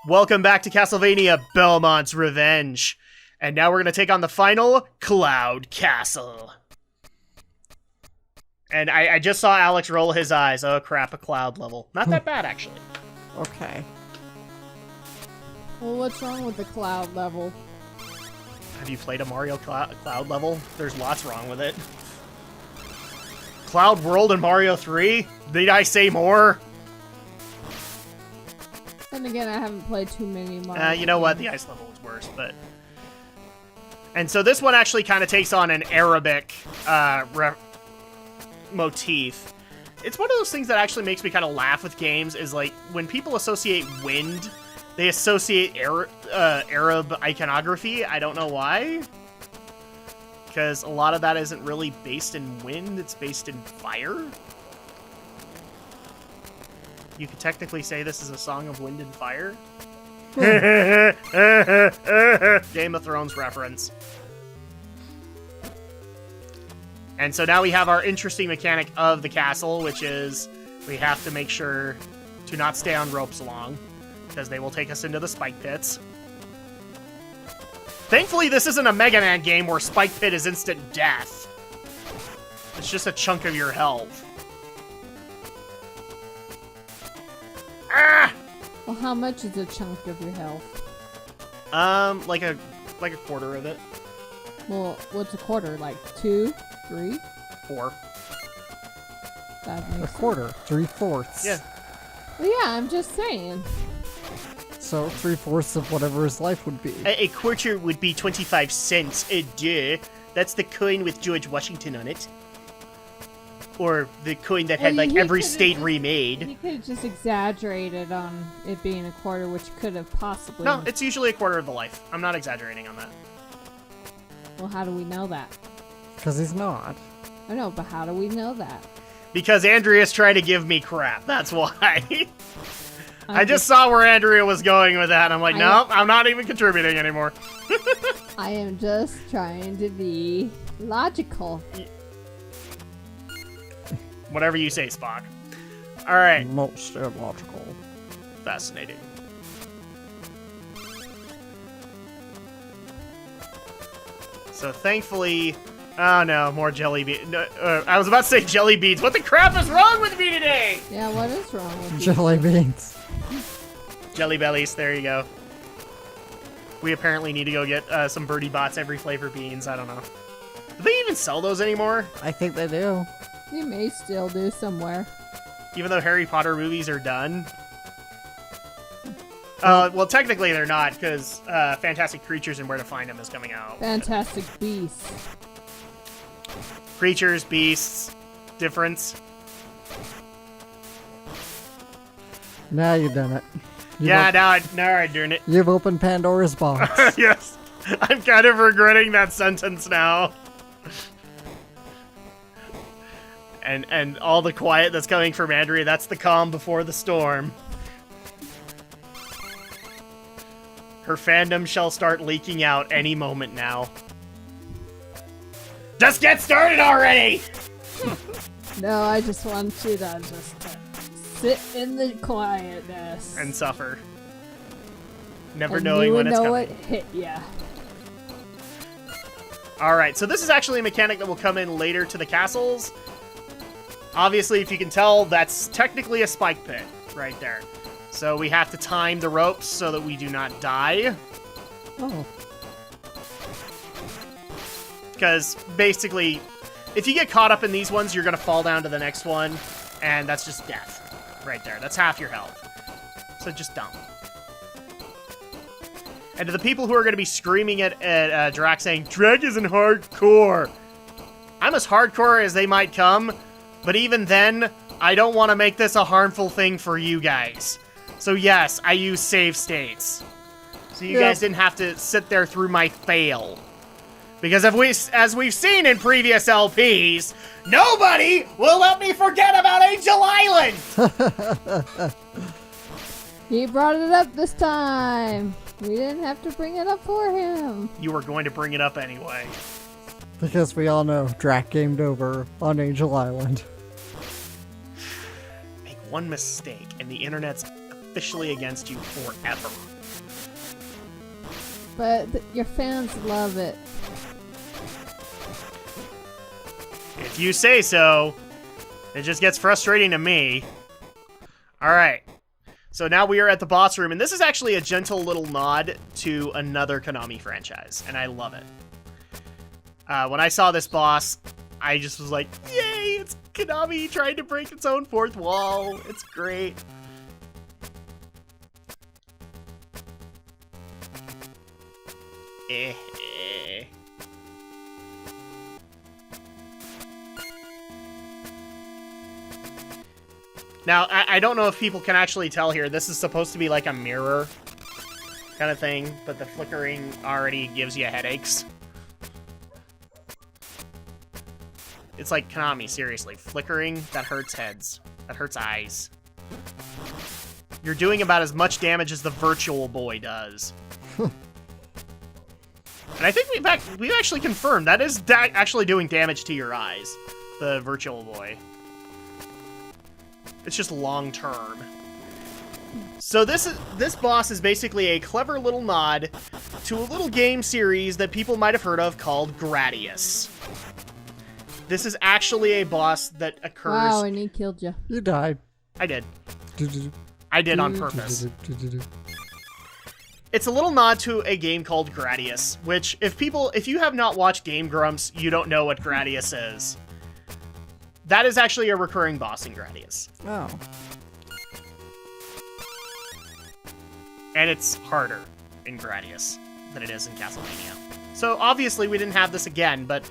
Welcome back to Castlevania, Belmont's Revenge. And now we're going to take on the final Cloud Castle. And I just saw Alex roll his eyes. Oh crap, a cloud level. Not that bad, actually. Okay. Well, what's wrong with the cloud level? Have you played a Mario cloud level? There's lots wrong with it. Cloud World in Mario 3? Need I say more? Then again, I haven't played too many Mario You know what? The ice level is worse, but... And so this one actually kind of takes on an Arabic motif. It's one of those things that actually makes me kind of laugh with games, is like, when people associate wind, they associate Arab iconography. I don't know why. Because a lot of that isn't really based in wind, it's based in fire. You could technically say this is a song of wind and fire. Game of Thrones reference. And so now we have our interesting mechanic of the castle, which is we have to make sure to not stay on ropes long, because they will take us into the spike pits. Thankfully, this isn't a Mega Man game where spike pit is instant death. It's just a chunk of your health. Ah! Well, how much is a chunk of your health? Like a quarter of it. Well, what's a quarter? Like 2, 3, 4. That A makes quarter. 3/4. Yeah. Well, yeah, I'm just saying. So 3/4 of whatever his life would be. A quarter would be 25 cents. Duh. That's the coin with George Washington on it. Or the coin that had, Well, like, he every could've state just- remade. You could have just exaggerated on it being a quarter, which could have possibly... No, it's usually a quarter of the life. I'm not exaggerating on that. Well, how do we know that? Because he's not. I know, but how do we know that? Because Andrea's trying to give me crap. That's why. I just saw where Andrea was going with that, and I'm like, no, I'm not even contributing anymore. I am just trying to be logical. Whatever you say, Spock. All right. Most illogical. Fascinating. So thankfully... Oh no, more jelly beans. No, I was about to say jelly beans. What the crap is wrong with me today? Yeah, what is wrong with you? Jelly beans. Jelly bellies, there you go. We apparently need to go get some Birdie Bots every flavor beans. I don't know. Do they even sell those anymore? I think they do. You may still do somewhere. Even though Harry Potter movies are done? Well, technically they're not, because Fantastic Creatures and Where to Find Them is coming out. Fantastic Beasts. Creatures, beasts, difference. Now you've done it. Yeah, now I'm doing it. You've opened Pandora's box. Yes. I'm kind of regretting that sentence now. And all the quiet that's coming from Andrea, that's the calm before the storm. Her fandom shall start leaking out any moment now. Just get started already! No, I just want you to just sit in the quietness. And suffer. Never And knowing you when would it's know coming. it hit ya. Alright, so this is actually a mechanic that will come in later to the castles. Obviously, if you can tell, that's technically a spike pit right there. So we have to time the ropes so that we do not die. Oh. Because basically, if you get caught up in these ones, you're going to fall down to the next one. And that's just death right there. That's half your health. So just dump. And to the people who are going to be screaming at Drak saying, Drak isn't hardcore. I'm as hardcore as they might come. But even then, I don't want to make this a harmful thing for you guys. So yes, I use save states. So you guys didn't have to sit there through my fail. Because as we've seen in previous LPs, nobody will let me forget about Angel Island! He brought it up this time. We didn't have to bring it up for him. You were going to bring it up anyway. Because we all know Drak gamed over on Angel Island. Make one mistake and the internet's officially against you forever. But your fans love it. If you say so. It just gets frustrating to me. Alright. So now we are at the boss room, and this is actually a gentle little nod to another Konami franchise, and I love it. When I saw this boss, I just was like, yay, it's Konami trying to break its own fourth wall. It's great. Now, I don't know if people can actually tell here. This is supposed to be like a mirror kind of thing, but the flickering already gives you headaches. It's like Konami, seriously. Flickering, that hurts heads. That hurts eyes. You're doing about as much damage as the Virtual Boy does. And I think we've actually confirmed that is actually doing damage to your eyes, the Virtual Boy. It's just long term. So this boss is basically a clever little nod to a little game series that people might have heard of called Gradius. This is actually a boss that occurs... Wow, and he killed you. You died. I did. I did on purpose. It's a little nod to a game called Gradius, which if you have not watched Game Grumps, you don't know what Gradius is. That is actually a recurring boss in Gradius. Oh. And it's harder in Gradius than it is in Castlevania. So obviously we didn't have this again, but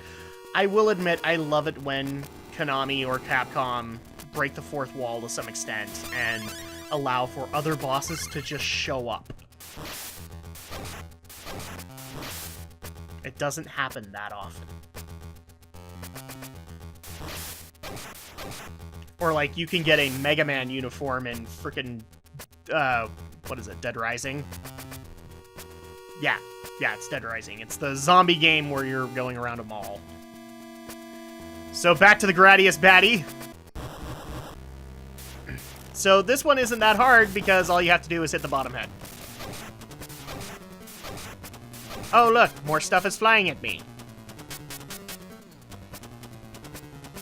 I will admit I love it when Konami or Capcom break the fourth wall to some extent and allow for other bosses to just show up. It doesn't happen that often. Or, like, you can get a Mega Man uniform in frickin', what is it, Dead Rising? Yeah, it's Dead Rising. It's the zombie game where you're going around a mall. So, back to the Gradius baddie. So, this one isn't that hard because all you have to do is hit the bottom head. Oh, look, more stuff is flying at me.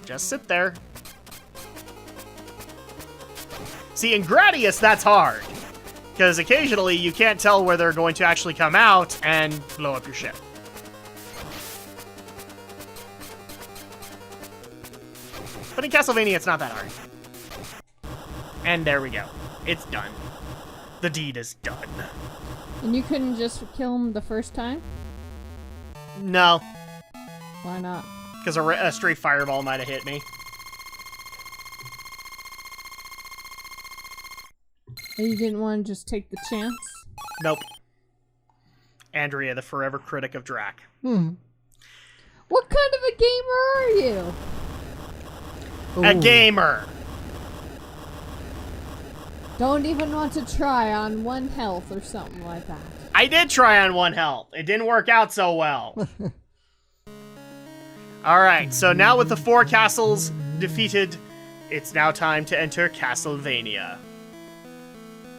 Just sit there. See, in Gradius, that's hard. Because occasionally you can't tell where they're going to actually come out and blow up your ship. But in Castlevania, it's not that hard. And there we go. It's done. The deed is done. And you couldn't just kill him the first time? No. Why not? Because a stray fireball might have hit me. And you didn't want to just take the chance? Nope. Andrea, the forever critic of Drak. What kind of a gamer are you? A gamer! Don't even want to try on 1 health or something like that. I did try on 1 health. It didn't work out so well. Alright, so now with the 4 castles defeated, it's now time to enter Castlevania.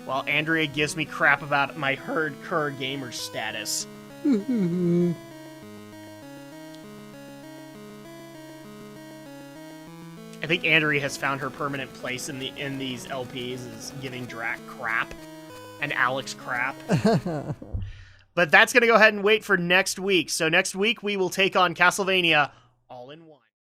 While Andrea gives me crap about my hardcore gamer status. I think Andrea has found her permanent place in these LPs is giving Drak crap and Alex crap. But that's going to go ahead and wait for next week. So next week we will take on Castlevania all in one.